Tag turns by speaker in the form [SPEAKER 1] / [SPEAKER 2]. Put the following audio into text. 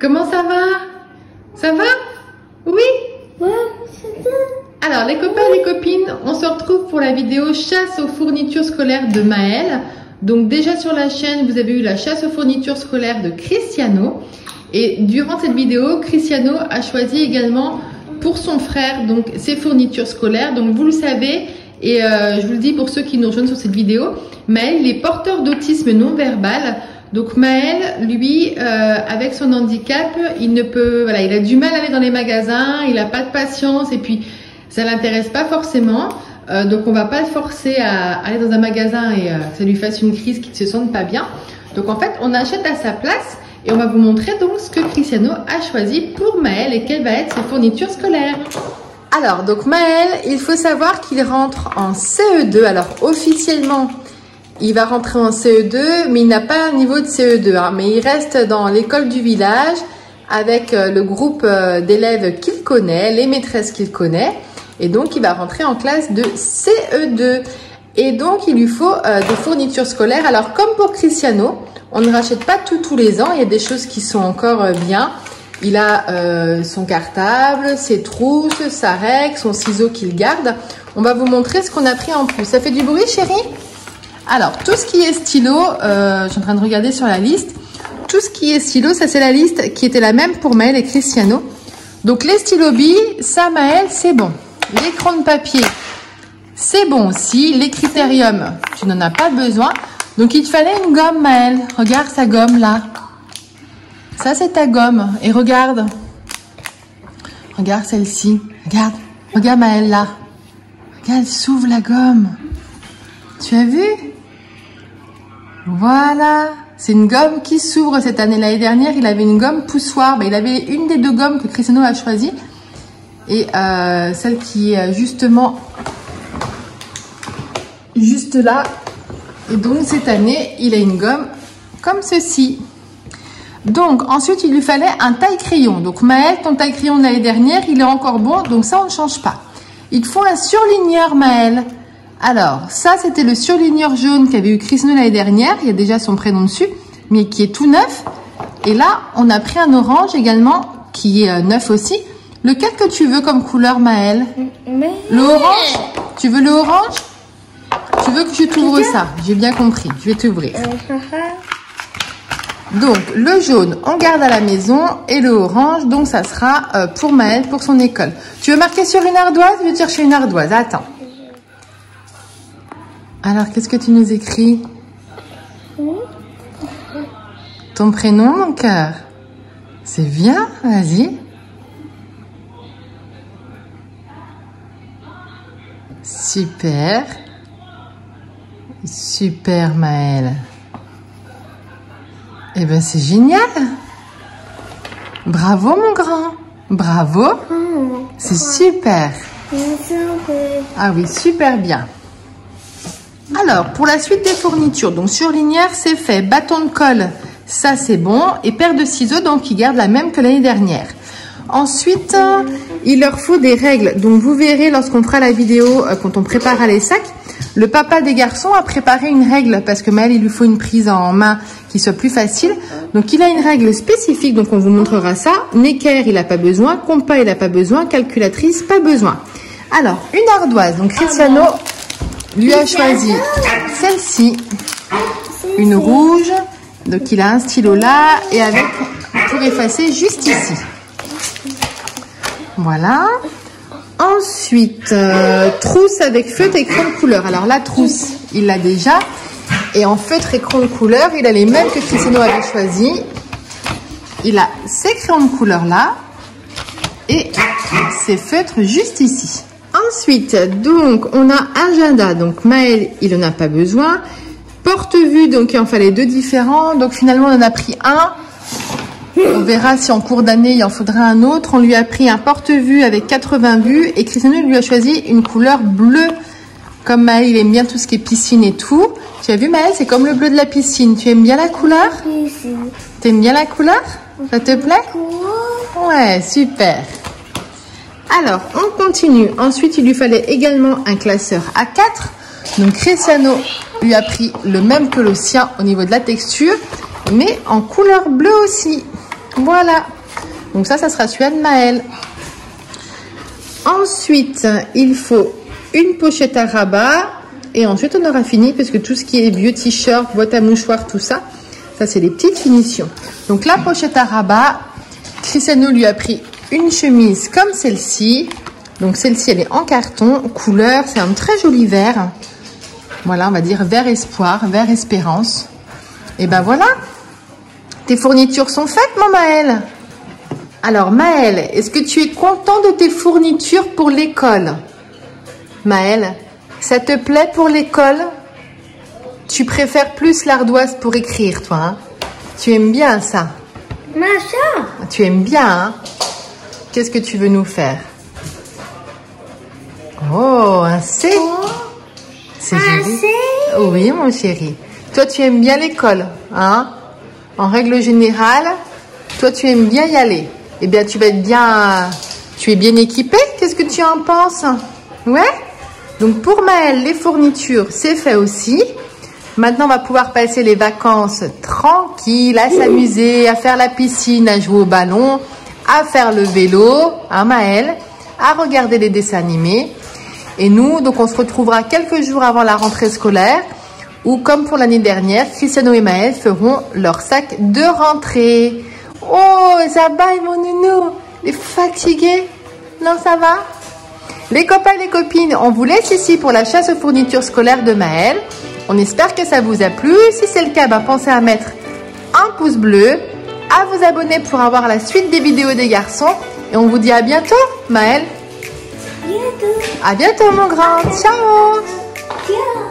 [SPEAKER 1] Comment ça va? Ça va? Oui?
[SPEAKER 2] Ouais, c'est ça.
[SPEAKER 1] Alors les copains et les copines, on se retrouve pour la vidéo chasse aux fournitures scolaires de Maëlle. Donc déjà sur la chaîne, vous avez eu la chasse aux fournitures scolaires de Cristiano. Et durant cette vidéo, Cristiano a choisi également pour son frère donc ses fournitures scolaires. Donc vous le savez, et je vous le dis pour ceux qui nous rejoignent sur cette vidéo, Maëlle est porteur d'autisme non-verbal. Donc Maëlle, lui, avec son handicap, il ne peut, voilà, il a du mal à aller dans les magasins, il n'a pas de patience et puis ça l'intéresse pas forcément. Donc on va pas le forcer à aller dans un magasin et que ça lui fasse une crise, qu'il ne se sente pas bien. Donc en fait, on achète à sa place et on va vous montrer donc ce que Cristiano a choisi pour Maëlle et quelles vont être ses fournitures scolaires. Alors donc Maëlle, il faut savoir qu'il rentre en CE2. Alors officiellement, il va rentrer en CE2, mais il n'a pas un niveau de CE2, hein, mais il reste dans l'école du village avec le groupe d'élèves qu'il connaît, les maîtresses qu'il connaît. Et donc, il va rentrer en classe de CE2. Et donc, il lui faut des fournitures scolaires. Alors, comme pour Cristiano, on ne rachète pas tout tous les ans. Il y a des choses qui sont encore bien. Il a son cartable, ses trousses, sa règle, son ciseau qu'il garde. On va vous montrer ce qu'on a pris en plus. Ça fait du bruit, chérie? Alors, tout ce qui est stylo, je suis en train de regarder sur la liste. Tout ce qui est stylo, ça c'est la liste qui était la même pour Maëlle et Cristiano. Donc, les stylos billes, ça Maëlle, c'est bon. Les crayons de papier, c'est bon aussi. Les critériums, tu n'en as pas besoin. Donc, il te fallait une gomme, Maëlle. Regarde sa gomme là. Ça, c'est ta gomme. Et regarde. Regarde celle-ci. Regarde. Regarde Maëlle là. Regarde, elle s'ouvre la gomme. Tu as vu? Voilà. C'est une gomme qui s'ouvre cette année. L'année dernière, il avait une gomme poussoir. Ben, il avait une des deux gommes que Cristiano a choisies. Et celle qui est justement juste là. Et donc cette année, il a une gomme comme ceci. Donc ensuite, il lui fallait un taille-crayon. Donc Maëlle, ton taille-crayon de l'année dernière, il est encore bon. Donc ça, on ne change pas. Il faut un surligneur, Maëlle. Alors ça, c'était le surligneur jaune qu'avait eu Cristiano l'année dernière. Il y a déjà son prénom dessus, mais qui est tout neuf. Et là, on a pris un orange également, qui est neuf aussi. Lequel que tu veux comme couleur, Maëlle? Le orange? Tu veux le orange? Tu veux que je t'ouvre ça? J'ai bien compris. Je vais t'ouvrir. Donc, le jaune, on garde à la maison. Et le orange, donc ça sera pour Maëlle, pour son école. Tu veux marquer sur une ardoise? Je vais te chercher une ardoise. Attends. Alors, qu'est-ce que tu nous écris? Ton prénom, mon cœur? C'est bien. Vas-y. Super. Super, Maëlle. Eh ben, c'est génial. Bravo, mon grand. Bravo. C'est super. Ah oui, super bien. Alors, pour la suite des fournitures, donc surligneur, c'est fait. Bâton de colle, ça c'est bon. Et paire de ciseaux, donc ils gardent la même que l'année dernière. Ensuite, il leur faut des règles. Donc, vous verrez lorsqu'on fera la vidéo, quand on préparera les sacs, le papa des garçons a préparé une règle parce que Maëlle, il lui faut une prise en main qui soit plus facile. Donc, il a une règle spécifique. Donc, on vous montrera ça. Necker, il n'a pas besoin. Compas, il n'a pas besoin. Calculatrice, pas besoin. Alors, une ardoise. Donc, Cristiano lui a choisi celle-ci. Une rouge. Donc, il a un stylo là et avec pour effacer juste ici. Voilà. Ensuite, trousse avec feutre et crayon de couleur. Alors la trousse, il l'a déjà. Et en feutre et crayon de couleur, il a les mêmes que Cristiano avait choisi. Il a ses crayons de couleur là. Et ses feutres juste ici. Ensuite, donc, on a agenda. Donc Maëlle, il n'en a pas besoin. Porte-vue, donc il en fallait deux différents. Donc finalement, on en a pris un. On verra si en cours d'année, il en faudra un autre. On lui a pris un porte-vue avec 80 vues. Et Cristiano lui a choisi une couleur bleue. Comme Maëlle, il aime bien tout ce qui est piscine et tout. Tu as vu, Maëlle, c'est comme le bleu de la piscine. Tu aimes bien la couleur? Tu aimes bien la couleur? Ça te plaît? Ouais, super. Alors, on continue. Ensuite, il lui fallait également un classeur A4. Donc, Cristiano lui a pris le même que le sien au niveau de la texture, mais en couleur bleue aussi. Voilà. Donc ça sera celui-là de Maël. Ensuite, il faut une pochette à rabat. Et ensuite, on aura fini parce que tout ce qui est vieux t-shirt, boîte à mouchoirs, tout ça, ça c'est les petites finitions. Donc la pochette à rabat, Cristiano lui a pris une chemise comme celle-ci. Donc celle-ci, elle est en carton, couleur, c'est un très joli vert. Voilà, on va dire vert espoir, vert espérance. Et ben voilà, tes fournitures sont faites, mon Maël. Alors Maël, est-ce que tu es content de tes fournitures pour l'école? Maël, ça te plaît pour l'école? Tu préfères plus l'ardoise pour écrire, toi, hein? Tu aimes bien ça?
[SPEAKER 2] Macha.
[SPEAKER 1] Tu aimes bien, hein? Qu'est-ce que tu veux nous faire? Oh, un C.
[SPEAKER 2] Oh.
[SPEAKER 1] C'est joli. Oui, mon chéri. Toi, tu aimes bien l'école, hein? En règle générale, toi, tu aimes bien y aller. Eh bien, tu vas être bien... Tu es bien équipé? Qu'est-ce que tu en penses? Ouais? Donc, pour Maël, les fournitures, c'est fait aussi. Maintenant, on va pouvoir passer les vacances tranquilles, à s'amuser, à faire la piscine, à jouer au ballon, à faire le vélo, hein, Maël, à regarder les dessins animés. Et nous, donc, on se retrouvera quelques jours avant la rentrée scolaire où, comme pour l'année dernière, Cristiano et Maël feront leur sac de rentrée. Oh, ça baille, mon nounou. Il est fatigué. Non, ça va? Les copains et les copines, on vous laisse ici pour la chasse aux fournitures scolaires de Maël. On espère que ça vous a plu. Si c'est le cas, pensez à mettre un pouce bleu, à vous abonner pour avoir la suite des vidéos des garçons. Et on vous dit à bientôt, Maël.
[SPEAKER 2] Bientôt.
[SPEAKER 1] À bientôt, mon grand. Ciao.
[SPEAKER 2] Ciao.